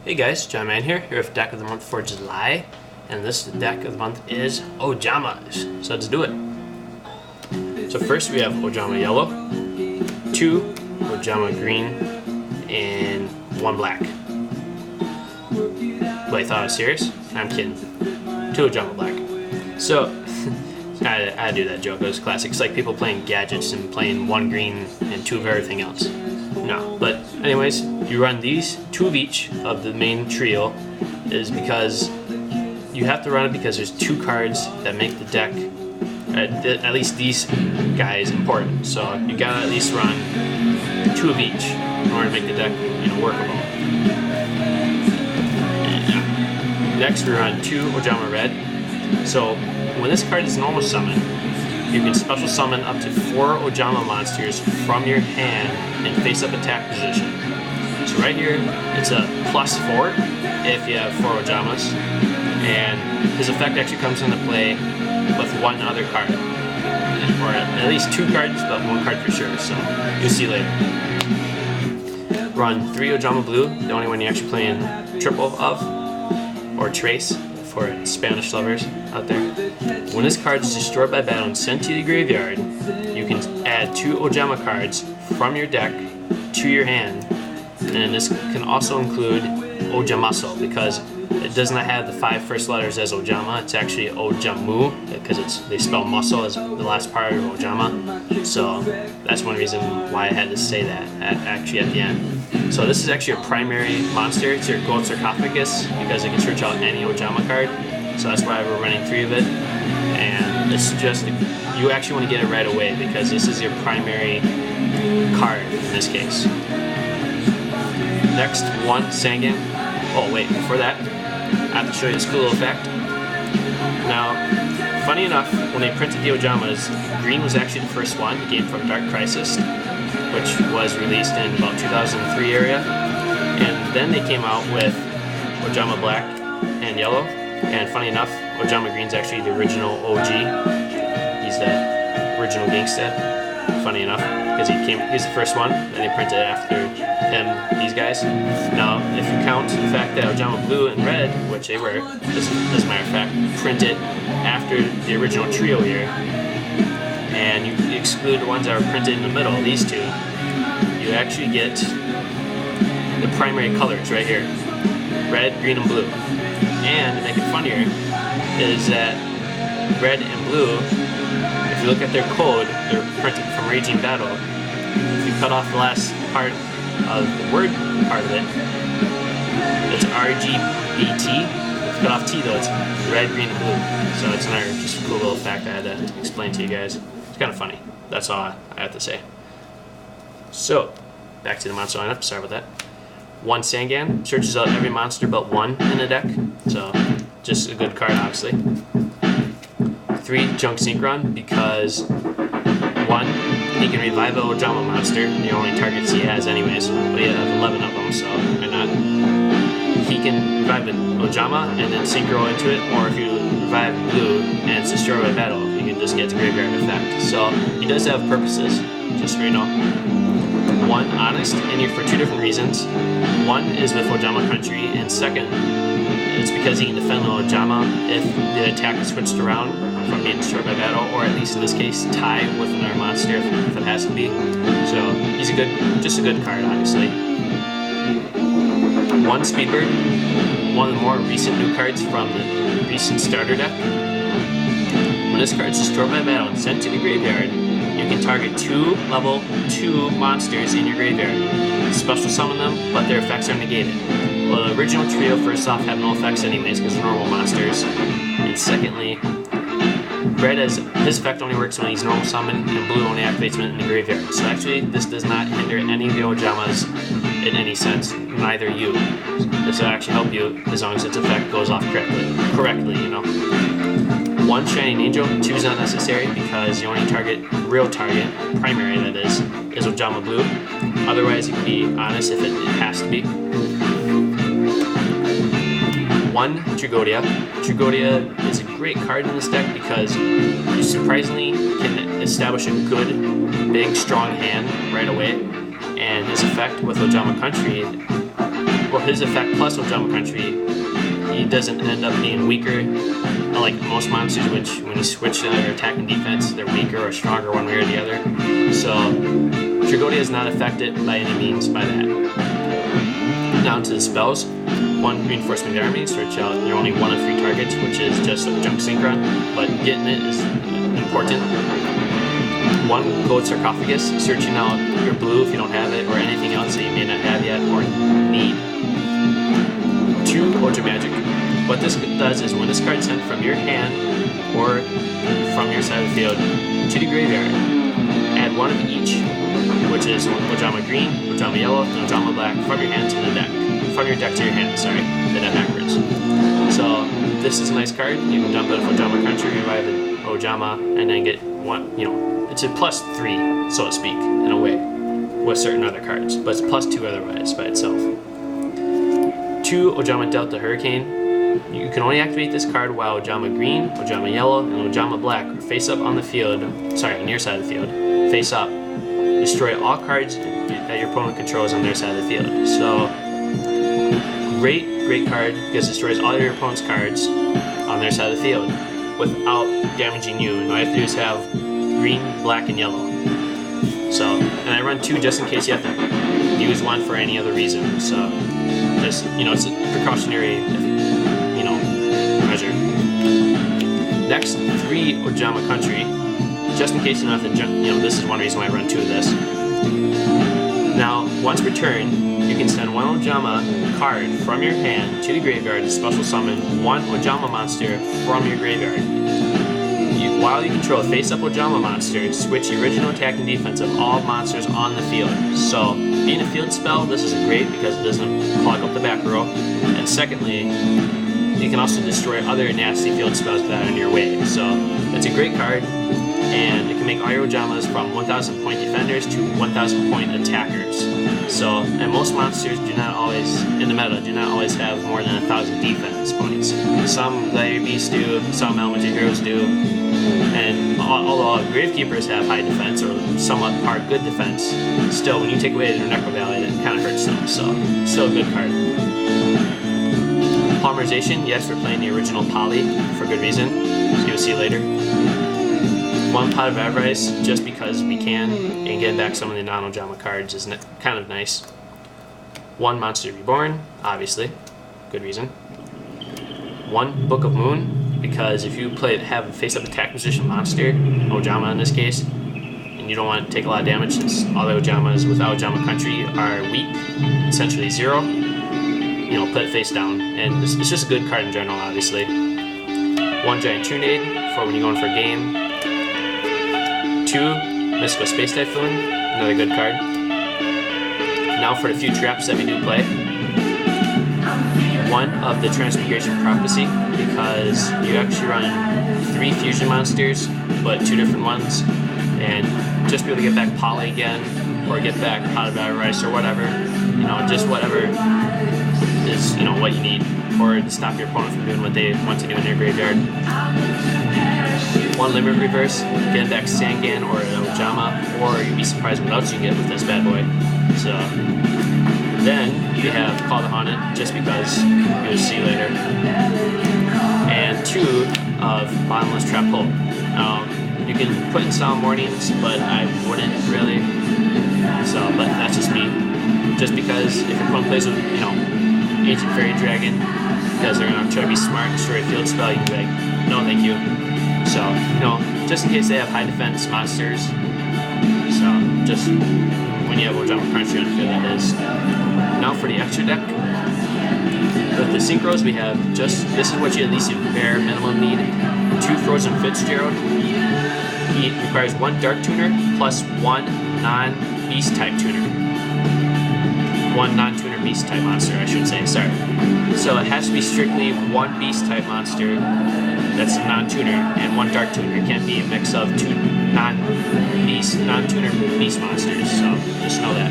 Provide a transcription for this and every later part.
Hey guys, John Man here with Deck of the Month for July, and this deck of the month is Ojamas, so let's do it. So first we have Ojama Yellow, 2 Ojama Green, and 1 Black. But I thought I was serious? I'm kidding. 2 Ojama Black. So, I do that joke, it was classic. It's like people playing gadgets and playing 1 green and 2 of everything else. No, but anyways, you run these 2 of each of the main trio is because you have to run it because there's 2 cards that make the deck, at least these guys, important. So you gotta at least run 2 of each in order to make the deck, workable. And, next we run 2 Ojama Red. So when this card is normal summon, you can special summon up to 4 Ojama monsters from your hand in face-up attack position. So right here, it's a +4 if you have 4 Ojamas, and his effect actually comes into play with 1 other card, or at least 2 cards, but 1 card for sure. So you'll see later. Run 3 Ojama Blue, the only one you're actually playing triple of, or Trace for Spanish lovers out there. When this card is destroyed by battle and sent to the graveyard, you can add 2 Ojama cards from your deck to your hand, and this can also include Ojamaso because it does not have the 5 first letters as Ojama. It's actually Ojamu because they spell muscle as the last part of Ojama. So that's one reason why I had to say that actually at the end. So this is actually a primary monster. It's your gold Sarcophagus because it can search out any Ojama card. So that's why we're running 3 of it. And it's just, you actually want to get it right away because this is your primary card in this case. Next, 1 Sangan. Oh wait, before that, I have to show you this cool little fact. Now, funny enough, when they printed the Ojamas, Green was actually the first one. It came from Dark Crisis, which was released in about 2003 area. And then they came out with Ojama Black and Yellow. And funny enough, Ojama Green's actually the original OG. He's the original gangsta. Funny enough, because he's the first one, and they printed it after him, these guys. Now, if you count the fact that Ojama Blue and Red, which they were, as a matter of fact, printed after the original trio here, and you exclude the ones that were printed in the middle, these 2, you actually get the primary colors right here, red, green, and blue. And to make it funnier is that red and blue, if you look at their code, they're printed from Raging Battle. If you cut off the last part of the word part of it, it's RGBT. If you cut off T though, it's red, green, and blue. So it's another just cool little fact I had to explain to you guys. It's kind of funny. That's all I have to say. So, back to the monster lineup. Sorry about that. 1 Sangan searches out every monster but 1 in the deck. So, just a good card, obviously. 3 Junk Synchron because 1, he can revive a Ojama monster, the only targets he has anyways, but he has 11 of them, so why not? He can revive an Ojama and then Synchro into it, or if you revive Blue and it's destroyed by battle, you can just get the graveyard effect. So he does have purposes, just so you know. 1 Honest, in here for 2 different reasons. 1 is with Ojama Country, and 2nd, it's because he can defend the Ojama if the attack is switched around from being destroyed by battle, or at least in this case, tie with another monster if it has to be. So he's just a good card, obviously. 1 Speedbird, one of the more recent new cards from the recent starter deck. When this card is destroyed by battle and sent to the graveyard, you can target 2 level 2 monsters in your graveyard. Special summon them, but their effects are negated. Well, the original trio, first off, have no effects anyways because they're normal monsters. And secondly, Red, his effect only works when he's normal summoned, and Blue only activates when in the graveyard. So actually, this does not hinder any of the Ojamas in any sense, neither you. This will actually help you as long as its effect goes off correctly, 1 Shining Angel, 2 is not necessary because the only real target, primary that is Ojama Blue. Otherwise, you can be honest if it has to be. 1 Tragoedia. Tragoedia is a great card in this deck because you surprisingly can establish a good, big, strong hand right away. And his effect with Ojama Country well, his effect plus Ojama Country, he doesn't end up being weaker, like most monsters, which when you switch their attack and defense, they're weaker or stronger one way or the other. So Tragoedia is not affected by any means by that. Now to the spells. 1 reinforcement army, search out your only 1 of 3 targets, which is just a junk synchron, but getting it is important. 1 gold sarcophagus, searching out your blue if you don't have it, or anything else that you may not have yet or need. 2 Ojamagic. What this does is when this card is sent from your hand or from your side of the field to the graveyard, add 1 of each, which is Ojama Green, Ojama Yellow, and Ojama Black from your hand to the deck. From your deck to your hand, sorry, did that backwards. So this is a nice card. You can dump it with Ojama Country, revive an Ojama, and then get 1, it's a +3, so to speak, in a way, with certain other cards, but it's +2 otherwise by itself. 2 Ojama Delta Hurricane. You can only activate this card while Ojama Green, Ojama Yellow, and Ojama Black are face up on the field, on your side of the field, face up. Destroy all cards that your opponent controls on their side of the field. So, great card, because it destroys all your opponent's cards on their side of the field without damaging you. And all you have to do is have green, black, and yellow. So, and I run 2 just in case you have to use 1 for any other reason. So, just, it's a precautionary, measure. Next, 3 Ojama Country, just in case you don't have to, this is one reason why I run 2 of this. Now, once per turn, you can send 1 Ojama card from your hand to the graveyard to special summon 1 Ojama monster from your graveyard. While you control a face-up Ojama monster, switch the original attack and defense of all monsters on the field. So, being a field spell, this is great because it doesn't clog up the back row. And secondly, you can also destroy other nasty field spells that are in your way. So, it's a great card, and it can make all your Ojamas from 1,000 point defenders to 1,000 point attackers. So, and most monsters do not always, in the meta, do not always have more than 1,000 defense points. Some Gladiator Beasts do, some Elemental Heroes do, and although Gravekeepers have high defense or somewhat hard good defense, still when you take away their Necro Valley, it kind of hurts them. So, still a good card. Polymerization, yes, we're playing the original Poly for good reason, as you'll see later. 1 pot of Avarice, just because we can, and getting back some of the non-Ojama cards is kind of nice. 1 Monster Reborn, obviously, good reason. 1 Book of Moon, because if you have a face-up attack position monster, Ojama in this case, and you don't want to take a lot of damage since all the Ojamas without Ojama Country are weak, essentially 0, put it face down. And it's just a good card in general, obviously. 1 Giant Trunade for when you're going for a game. 2 Mystical Space Typhoon, another good card. Now for the few traps that we do play. 1 of the Transmigration of Prophecy, because you actually run 3 fusion monsters, but 2 different ones, and just be able to get back Poly again, or get back Pot of Avarice or whatever, just whatever is, what you need, or to stop your opponent from doing what they want to do in their graveyard. 1 Limit Reverse, get back Sangan or Ojama, or you'd be surprised what else you get with this bad boy. So, then we have Call the Haunted, just because you'll see later. And 2 of Bottomless Trap Hole. You can put in Solemn Warnings, but I wouldn't really. So, but that's just me. Just because if your opponent plays with, Ancient Fairy Dragon, because they're going to try to be smart and destroy a field spell, you can be like, no thank you. So, just in case they have high defense monsters. So, just when you have Ojama Country on the field, that is. Now for the extra deck. With the Synchros, we have this is what you at least bare minimum need. 2 Frozen Fitzgerald. He requires 1 Dark Tuner plus 1 non-Beast type tuner. 1 non-tuner Beast type monster, I should say, sorry. So it has to be strictly 1 Beast type monster that's a non-tuner and 1 Dark Tuner. It can't be a mix of 2 non-tuner Beast monsters, so just know that.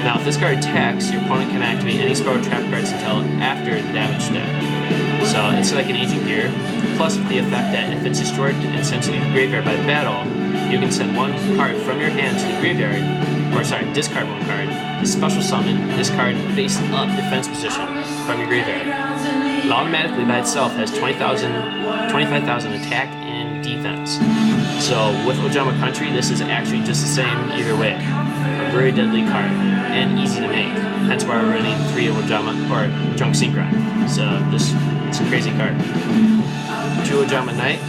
Now, if this card attacks, your opponent can activate any spell or trap cards until after the damage step. So it's like an Aging Gear, plus with the effect that if it's destroyed and sent to the graveyard by battle, you can send 1 card from your hand to the graveyard discard one card. To special summon this card face up defense position from your graveyard. It automatically by itself has 25,000 attack and defense. So with Ojama Country, this is actually just the same either way. A very deadly card and easy to make. Hence why we're running 3 Ojama or Junk Synchron. So it's a crazy card. 2 Ojama Knight.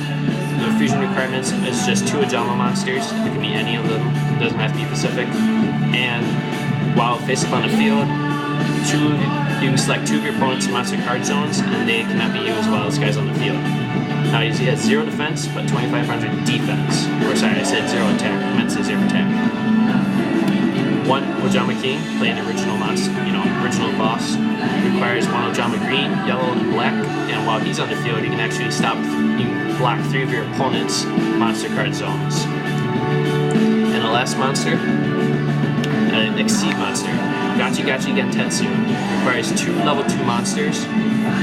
The fusion requirements is just 2 Ojama monsters. It can be any of them. It doesn't have to be specific. And while face up on the field, you can select 2 of your opponent's monster card zones, and they cannot be used while this guy's on the field. Now he has 0 defense, but 2,500 defense. Or sorry, I said 0 attack. I meant to say 0 attack. 1 Ojama King, playing the original monster, original boss, requires 1 Ojama Green, Yellow, and Black. And while he's on the field, you can actually block 3 of your opponent's monster card zones. And the last monster, an Exceed monster, Gachi Gentetsu, requires 2 level 2 monsters.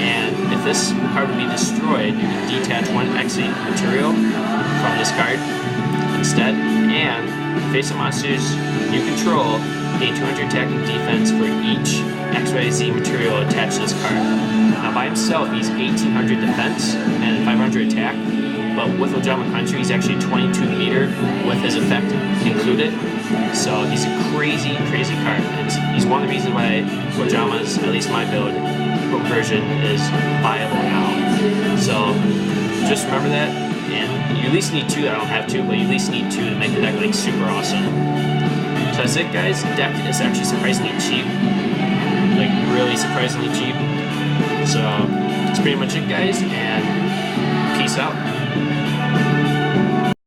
And if this card would be destroyed, you can detach 1 Exceed material from this card instead. And face up monsters you control gain 200 attack and defense for each XYZ material attached to this card. Now by himself, he's 1,800 defense and 500 attack, but with Ojama Country, he's actually 22 meter with his effect included. So he's a crazy card. And he's one of the reasons why Ojama's, at least my build version, is viable now. So just remember that, and you at least need 2. I don't have 2, but you at least need 2 to make the deck like super awesome. So that's it, guys. The deck is actually surprisingly cheap, like really surprisingly cheap. So that's pretty much it, guys, and peace out.